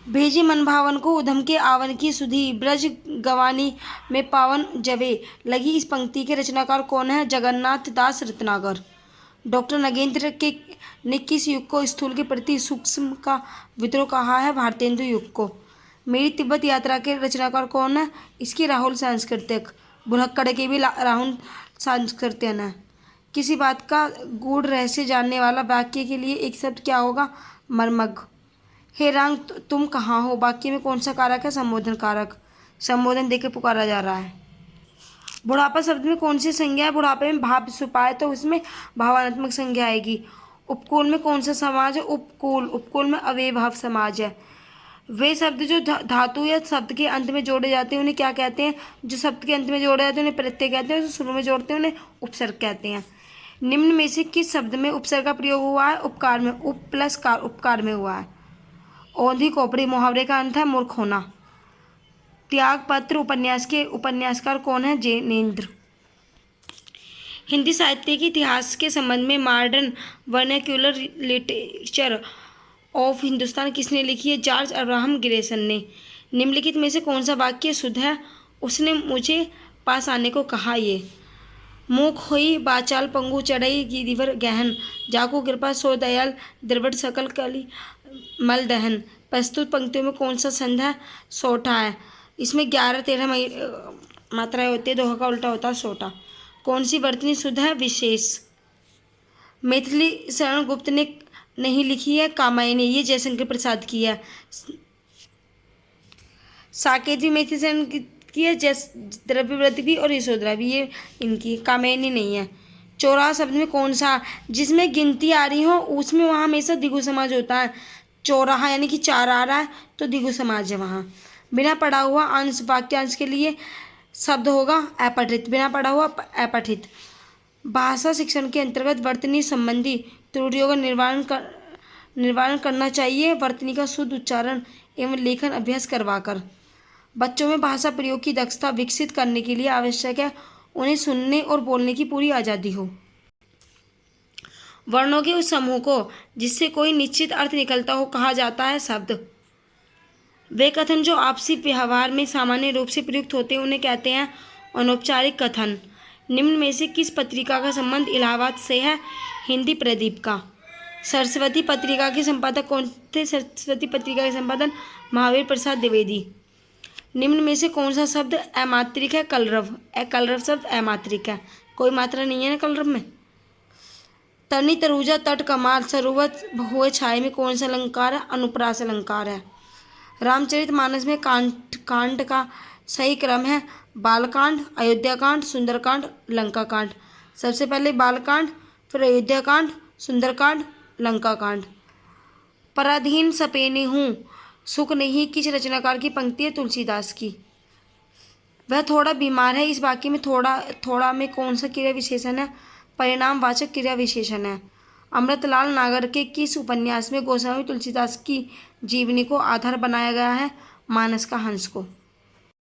भेजी मन भावन को उधम के आवन की सुधी, ब्रज गवानी में पावन जवे लगी। इस पंक्ति के रचनाकार कौन है? जगन्नाथ दास रत्नाकर। डॉक्टर नगेंद्र के ने किस युग को स्थूल के प्रति सूक्ष्म का विद्रोह कहा है? भारतेंदु युग को। मेरी तिब्बत यात्रा के रचनाकार कौन है? इसकी राहुल सांस्कृतिक। भुलक्कड़ के भी राहुल सांस्कृतिक है। किसी बात का गूढ़ रहस्य जानने वाला वाक्य के लिए एक शब्द क्या होगा? मर्मज्ञ। हे राम तुम कहाँ हो? वाक्य में कौन सा कारक है? संबोधन कारक। संबोधन देकर पुकारा जा रहा है। बुढ़ापा शब्द में कौन सी संज्ञा है? बुढ़ापे में भाव छुपाए तो उसमें भावात्मक संज्ञा आएगी। उपकूल में कौन सा समाज है? उपकूल। उपकूल में अव्ययभाव समाज है। वे शब्द जो धातु या शब्द के अंत में जोड़े जाते हैं उन्हें क्या कहते हैं? जो शब्द के अंत में जोड़े जाते हैं उन्हें प्रत्यय कहते हैं। जो शुरू में जोड़ते हैं उन्हें उपसर्ग कहते हैं। निम्न में से किस शब्द में उपसर्ग का प्रयोग हुआ है? उपकार में। उप प्लस कार उपकार में हुआ है। औंधी खोपड़ी मुहावरे का अंत है मूर्ख होना। त्यागपत्र उपन्यास के उपन्यासकार कौन है? जैनेन्द्र। हिंदी साहित्य के इतिहास के संबंध में modern vernacular literature of Hindustan किसने लिखी है? जॉर्ज अब्राहम ग्रेसन ने। निम्नलिखित में से कौन सा वाक्य शुद्ध है? उसने मुझे पास आने को कहा। ये मुख हुई बाचाल पंगु चढ़ई गिरिवर गहन, जाको कृपा सो दयाल द्रवट सकल कली मल दहन। प्रस्तुत पंक्तियों में कौन सा संध है? सोठा है। इसमें 11-13 मात्राएं होती है। दोहा का उल्टा होता है सोटा। कौन सी वर्तनी शुद्ध है? विशेष। मैथिली शरण गुप्त ने नहीं लिखी है। कामायनी। ये जयशंकर प्रसाद की है। साकेत भी मैथिली शरण की है। द्रव्यव्रत भी और यशोधरा भी, ये इनकी। कामायनी नहीं है। चौराहा शब्द में कौन सा? जिसमें गिनती आ रही हो उसमें वहाँ हमेशा द्विगु समाज होता है। चौराहा यानी कि 4 आ रहा है तो द्विगु समाज है वहाँ। बिना पढ़ा हुआ अंश वाक्यांश के लिए शब्द होगा अपठित। बिना पढ़ा हुआ अपठित। भाषा शिक्षण के अंतर्गत वर्तनी संबंधी त्रुटियों का निवारण करना चाहिए। वर्तनी का शुद्ध उच्चारण एवं लेखन अभ्यास करवाकर। बच्चों में भाषा प्रयोग की दक्षता विकसित करने के लिए आवश्यक है उन्हें सुनने और बोलने की पूरी आज़ादी हो। वर्णों के उस समूह को जिससे कोई निश्चित अर्थ निकलता हो कहा जाता है शब्द। वे कथन जो आपसी व्यवहार में सामान्य रूप से प्रयुक्त होते हैं उन्हें कहते हैं अनौपचारिक कथन। निम्न में से किस पत्रिका का संबंध इलाहाबाद से है? हिंदी प्रदीप का। सरस्वती पत्रिका के संपादक कौन थे? सरस्वती पत्रिका के संपादक महावीर प्रसाद द्विवेदी। निम्न में से कौन सा शब्द अमात्रिक है? कलरव। कलरव शब्द अमात्रिक है। कोई मात्रा नहीं है ना कलरव में। तनी तरुजा तट कमाल सरोवर हुए छाए में कौन सा अलंकार है? अनुप्रास अलंकार है। रामचरितमानस में कांड का सही क्रम है बालकांड, अयोध्याकांड, सुंदरकांड, लंकाकांड। सबसे पहले बालकांड, फिर अयोध्याकांड, सुंदरकांड, लंकाकांड। पराधीन सपेने हूँ सुख नहीं किस रचनाकार की पंक्ति है? तुलसीदास की। वह थोड़ा बीमार है। इस वाक्य में थोड़ा में कौन सा क्रिया विशेषण है? परिणामवाचक क्रिया विशेषण है। अमृतलाल नागर के किस उपन्यास में गोस्वामी तुलसीदास की जीवनी को आधार बनाया गया है? मानस का हंस को।